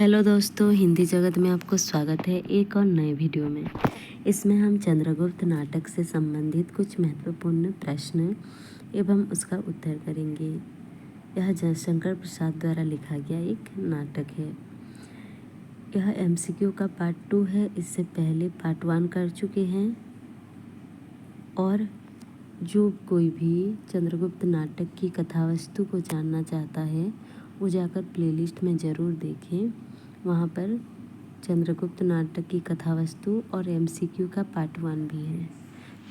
Hello दोस्तों, हिंदी जगत में आपको स्वागत है एक और नए वीडियो में। इसमें हम चंद्रगुप्त नाटक से संबंधित कुछ महत्वपूर्ण प्रश्न एवं उसका उत्तर करेंगे। यह जयशंकर प्रसाद द्वारा लिखा गया एक नाटक है। यह MCQ का पार्ट 2 है। इससे पहले पार्ट 1 कर चुके हैं और जो कोई भी चंद्रगुप्त नाटक की कथावस्तु को जानना चाहता है वो जाकर प्लेलिस्ट में ज़रूर देखें। वहाँ पर चंद्रगुप्त नाटक की कथावस्तु और MCQ का पार्ट 1 भी है।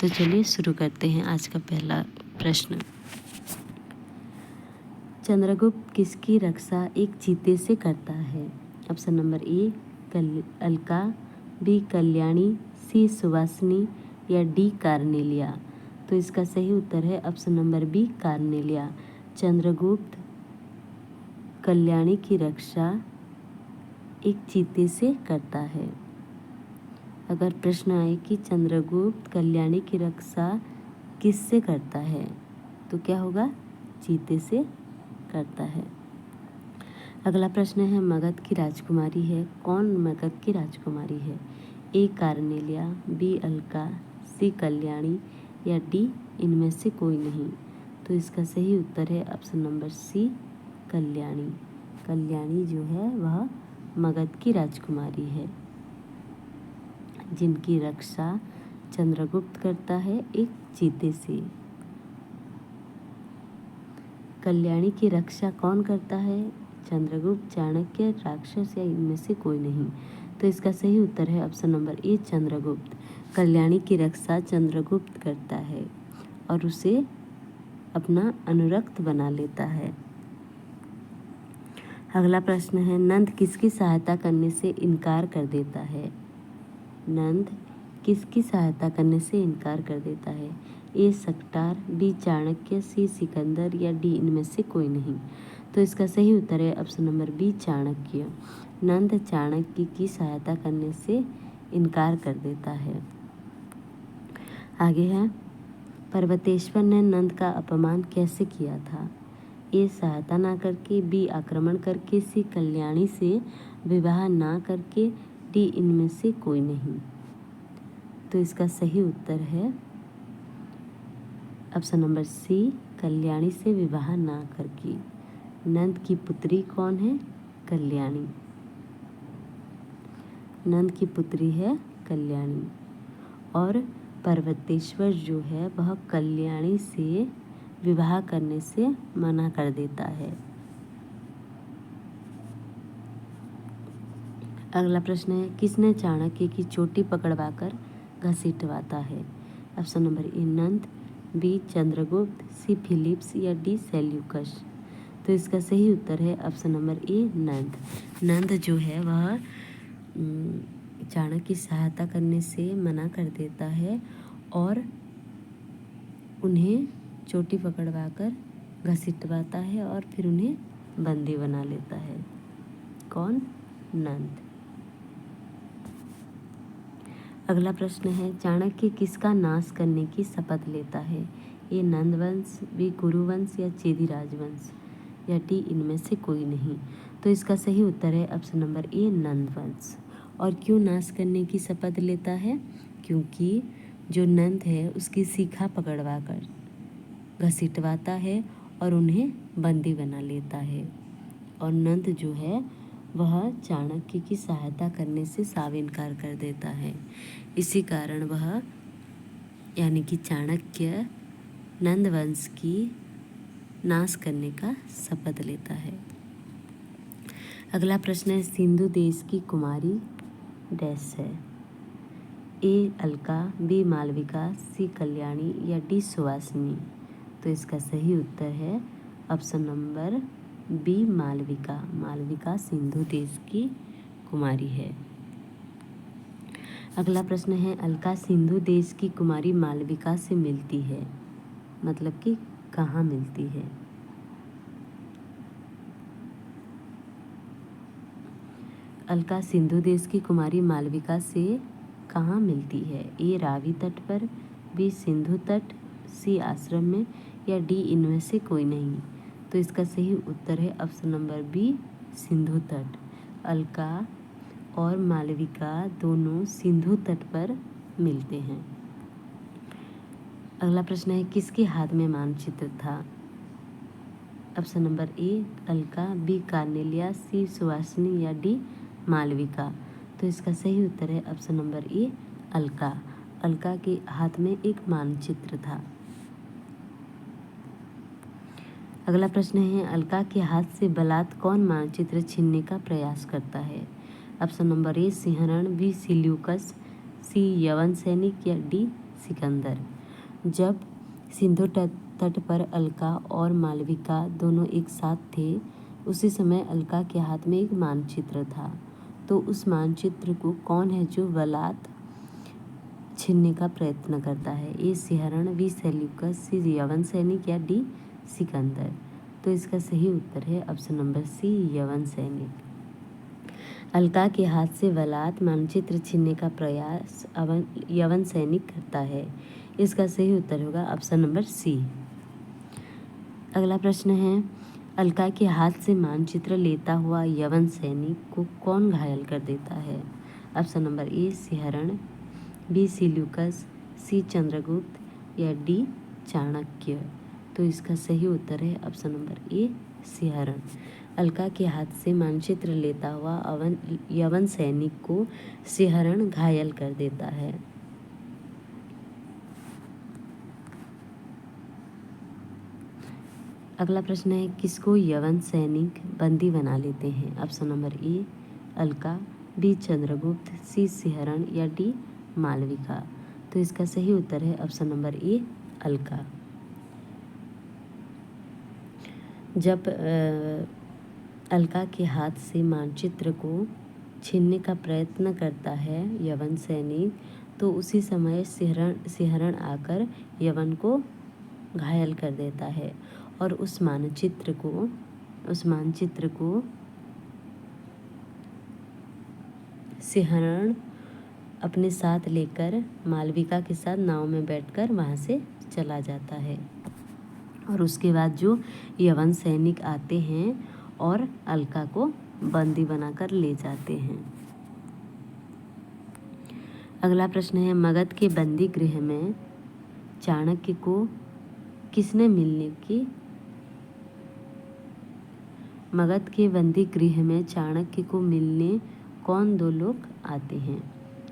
तो चलिए शुरू करते हैं आज का पहला प्रश्न। चंद्रगुप्त किसकी रक्षा एक चीते से करता है? Option number A Alka, B Kalyani, C Suvasini या डी कार्नेलिया। तो इसका सही उत्तर है option number B Cornelia. Chandragupta Kalyani की रक्षा एक चीते से करता है। अगर प्रश्न आए कि चंद्रगुप्त कल्याणी की रक्षा किससे करता है तो क्या होगा? चीते से करता है। अगला प्रश्न है मगध की राजकुमारी है। कौन मगध की राजकुमारी है? ए कार्नेलिया, बी अलका, सी कल्याणी या डी इनमें से कोई नहीं। तो इसका सही उत्तर है option number C Kalyani. Kalyani जो है वह मगध की राजकुमारी है जिनकी रक्षा चंद्रगुप्त करता है एक चीते से। कल्याणी की रक्षा कौन करता है? चंद्रगुप्त, चाणक्य, राक्षस या इनमें से कोई नहीं। तो इसका सही उत्तर है ऑप्शन नंबर ए चंद्रगुप्त। कल्याणी की रक्षा चंद्रगुप्त करता है और उसे अपना अनुरक्त बना लेता है। अगला प्रश्न है नंद किसकी सहायता करने से इनकार कर देता है? नंद किसकी सहायता करने से इनकार कर देता है? ए सकटार, बी चाणक्य, सी सिकंदर या डी इनमें से कोई नहीं। तो इसका सही उत्तर है ऑप्शन नंबर बी चाणक्य। नंद चाणक्य की सहायता करने से इनकार कर देता है। आगे है पर्वतेश्वर ने नंद का अपमान कैसे किया था? ए सहायता ना करके, बी आक्रमण करके, सी कल्याणी से विवाह ना करके, डी इनमें से कोई नहीं। तो इसका सही उत्तर है ऑप्शन नंबर सी कल्याणी से विवाह ना करके। नंद की पुत्री कौन है? कल्याणी। नंद की पुत्री है कल्याणी और पर्वतेश्वर जो है वह कल्याणी से विवाह करने से मना कर देता है। अगला प्रश्न है किसने चाणक्य की चोटी पकड़वाकर घसीटवाता है? Option number A Nand, B Chandragupta, C Philips या डी सेल्यूकस। तो इसका सही उत्तर है ऑप्शन नंबर ए नंद। नंद जो है वह चाणक्य की सहायता करने से मना कर देता है और उन्हें चोटी पकड़वाकर घसीटवाता है और फिर उन्हें बंदी बना लेता है। कौन? नंद। अगला प्रश्न है चाणक्य किसका नाश करने की शपथ लेता है? ए नंदवंश, बी कुरुवंश या चेदी राजवंश या डी इनमें से कोई नहीं। तो इसका सही उत्तर है ऑप्शन नंबर ए नंदवंश। और क्यों नाश करने की शपथ लेता है? क्योंकि जो नंद है उसकी शिखा पकड़वाकर घसीटवाता है और उन्हें बंदी बना लेता है। और नंद जो है वह चाणक्य की सहायता करने से साफ इनकार कर देता है। इसी कारण वह यानी कि चाणक्य नंद वंश की नाश करने का शपथ लेता है। अगला प्रश्न है सिंधु देश की कुमारी डैश है। A Alka, B Malvika, C Kalyani या डी सुवासिनी। तो इसका सही उत्तर है option number B Malvika. Malvika Sindhu देश की कुमारी है। अगला प्रश्न है अलका सिंधु देश की कुमारी मालविका से मिलती है, मतलब कि कहाँ मिलती है? अलका सिंधु देश की कुमारी मालविका से कहाँ मिलती है? ए रावी तट पर, बी सिंधु तट, सी आश्रम में या डी इनमें से कोई नहीं। तो इसका सही उत्तर है ऑप्शन नंबर बी सिंधु तट। अलका और मालविका दोनों सिंधु तट पर मिलते हैं। अगला प्रश्न है, किसके हाथ में मानचित्र था? Option number A Alka, B Cornelia, C Suhasini या डी मालविका। तो इसका सही उत्तर है option number A Alka. Alka के हाथ में एक मानचित्र था। अगला प्रश्न है, अलका के हाथ से बलात् कौन मानचित्र छीनने का प्रयास करता है? Option number A Sinharan, B Seleucus, C यवन सैनिक या डी सिकंदर। जब सिंधु तट पर अलका और मालविका दोनों एक साथ थे, उसी समय अलका के हाथ में एक मानचित्र था। तो उस मानचित्र को कौन है जो बलात् छीनने का प्रयत्न करता है? ए सिंहरण, बी सेल्यूकस, सी यवन सैनिक या डी सिकंदर। तो इसका सही उत्तर है ऑप्शन नंबर सी यवन सैनिक। अलका के हाथ से बलात् मानचित्र छीनने का प्रयास यवन सैनिक करता है। इसका सही उत्तर होगा ऑप्शन नंबर सी। अगला प्रश्न है, अलका के हाथ से मानचित्र लेता हुआ यवन सैनिक को कौन घायल कर देता है? Option number A Sinharan, B Seleucus, C Chandragupta या डी चाणक्य। तो इसका सही उत्तर है option number A Sinharan. Alka के हाथ से मानचित्र लेता हुआ यवन सैनिक को सिंहरण घायल कर देता है। अगला प्रश्न है, किसको यवन सैनिक बंदी बना लेते हैं? Option number A Alka, B Chandragupta, C Sinharan या डी मालविका। तो इसका सही उत्तर है ऑप्शन नंबर ए अलका। जब अलका के हाथ से मानचित्र को छीनने का प्रयत्न करता है यवन सैनिक, तो उसी समय सिंहरण आकर यवन को घायल कर देता है और उस मानचित्र को सिंहरण अपने साथ लेकर मालविका के साथ नाव में बैठकर वहाँ से चला जाता है। और उसके बाद जो यवन सैनिक आते हैं और अलका को बंदी बनाकर ले जाते हैं। अगला प्रश्न है, मगध के बंदी गृह में चाणक्य को किसने मगध के बंदी गृह में चाणक्य को मिलने कौन दो लोग आते हैं?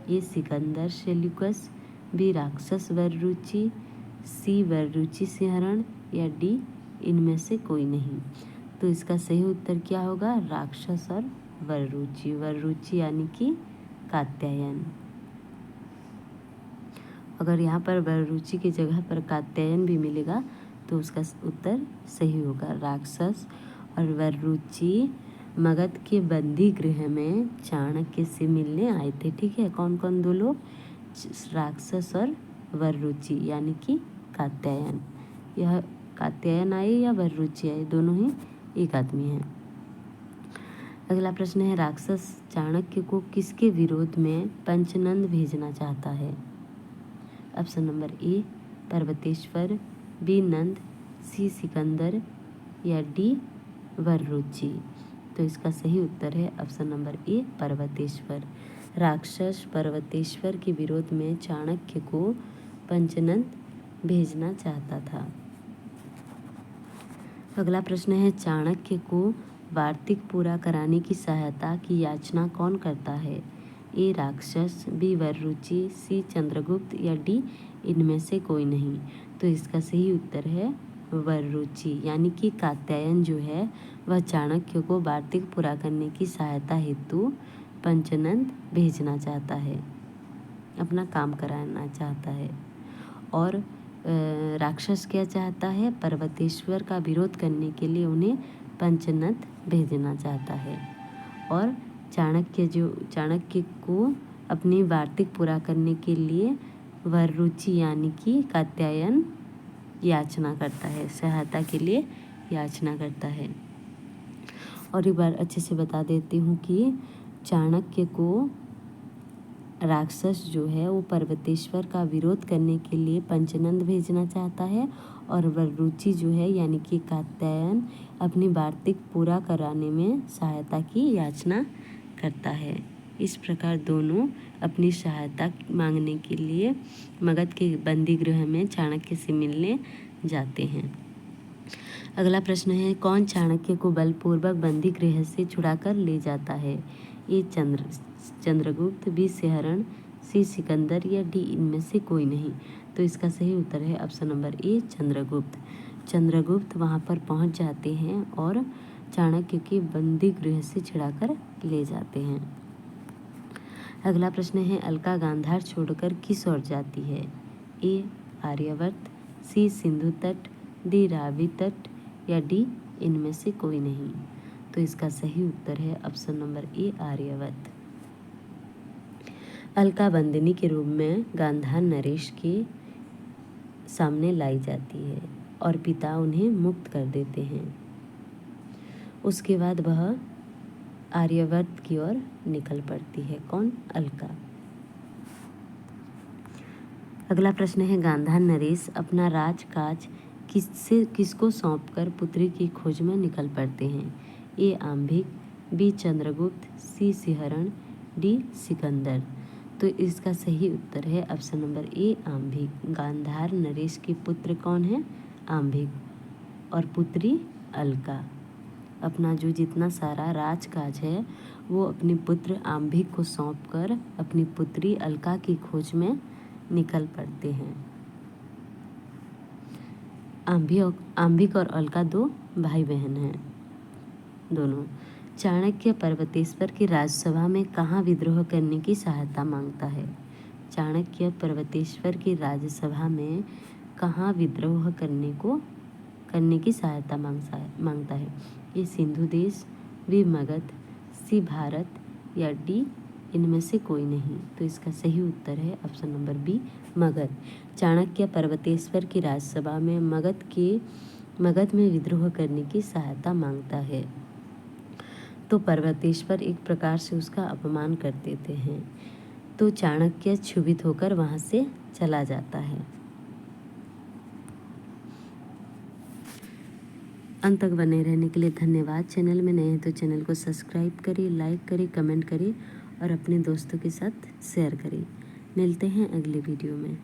ये सिकंदर सेल्यूकस, बी राक्षस वररुचि, सी वररुचि सिंहरण या डी इनमें से कोई नहीं। तो इसका सही उत्तर क्या होगा? राक्षस और वररुचि। वररुचि यानी कि कात्यायन। अगर यहाँ पर वररुचि की जगह पर कात्यायन भी मिलेगा तो उसका उत्तर सही होगा। राक्षस और वररुचि मगध के बंदी गृह में चाणक्य से मिलने आए थे। ठीक है, कौन कौन दो लोग? राक्षस और वररुचि यानी कि कात्यायन। यह कात्यायन आए या वररुचि आए, दोनों ही एक आदमी हैं। अगला प्रश्न है, राक्षस चाणक्य को किसके विरोध में पंचनंद भेजना चाहता है? Option number A Parvateshwar, B Nand, C Sikandar या डी वररुचि। तो इसका सही उत्तर है ऑप्शन नंबर ए पर्वतेश्वर। राक्षस पर्वतेश्वर के विरोध में चाणक्य को पंचनंद भेजना चाहता था। अगला प्रश्न है, चाणक्य को वार्तिक पूरा कराने की सहायता की याचना कौन करता है? ए राक्षस, बी वररुचि, सी चंद्रगुप्त या डी इनमें से कोई नहीं। तो इसका सही उत्तर है वररुचि, यानी कि कात्यायन जो है वह चाणक्य को वार्तिक पूरा करने की सहायता हेतु पंचनंद भेजना चाहता है, अपना काम कराना चाहता है। और राक्षस क्या चाहता है? पर्वतेश्वर का विरोध करने के लिए उन्हें पंचनंद भेजना चाहता है। और चाणक्य को अपनी वार्तिक पूरा करने के लिए वररुचि यानी कि कात्यायन याचना करता है, सहायता के लिए याचना करता है। और एक बार अच्छे से बता देती हूँ कि चाणक्य को राक्षस जो है वो पर्वतेश्वर का विरोध करने के लिए पंचनंद भेजना चाहता है और वररुचि जो है यानी कि कात्यायन अपनी वार्तिक पूरा कराने में सहायता की याचना करता है। इस प्रकार दोनों अपनी सहायता मांगने के लिए मगध के बंदी गृह में चाणक्य से मिलने जाते हैं। अगला प्रश्न है, कौन चाणक्य को बलपूर्वक बंदी गृह से छुड़ाकर ले जाता है? ए चंद्रगुप्त, बी सिहरण, सी सिकंदर या डी इनमें से कोई नहीं। तो इसका सही उत्तर है ऑप्शन नंबर ए चंद्रगुप्त। चंद्रगुप्त वहाँ पर पहुँच जाते हैं और चाणक्य के बंदी गृह से छुड़ाकर ले जाते हैं। अगला प्रश्न है, अलका गांधार छोड़कर किस ओर जाती है? ए आर्यावर्त, सी सिंधु तट, डी रावी तट या डी इनमें से कोई नहीं। तो इसका सही उत्तर है option number A Aryavart. Alka बंदिनी के रूप में गांधार नरेश के सामने लाई जाती है और पिता उन्हें मुक्त कर देते हैं। उसके बाद वह आर्यावर्त की ओर निकल पड़ती है। कौन? अलका। अगला प्रश्न है, गांधार नरेश अपना राजकाज किसको सौंपकर पुत्री की खोज में निकल पड़ते हैं? A Ambhik, B Chandragupta, C Siharan, D Sikandar. तो इसका सही उत्तर है option number A Ambhik. Gandhara नरेश के पुत्र कौन है? आंभिक और पुत्री अलका। अपना जो जितना सारा राजकाज है वो अपने पुत्र आंभिक को सौंपकर अपनी पुत्री अलका की खोज में निकल पड़ते हैं। आंभिक और अलका दो भाई बहन हैं दोनों। चाणक्य पर्वतेश्वर की राजसभा में कहाँ विद्रोह करने की सहायता मांगता है? चाणक्य पर्वतेश्वर की राजसभा में कहाँ विद्रोह करने की सहायता मांगता है? ये सिंधु देश, बी मगध, सी भारत या डी इनमें से कोई नहीं। तो इसका सही उत्तर है option number B Magadh. Chanakya Parvateshwar की राजसभा में मगध में विद्रोह करने की सहायता मांगता है। तो पर्वतेश्वर एक प्रकार से उसका अपमान कर देते हैं। तो चाणक्य क्षुभित होकर वहाँ से चला जाता है। अंत तक बने रहने के लिए धन्यवाद। चैनल में नए हैं तो चैनल को सब्सक्राइब करें, लाइक करें, कमेंट करें और अपने दोस्तों के साथ शेयर करें। मिलते हैं अगले वीडियो में।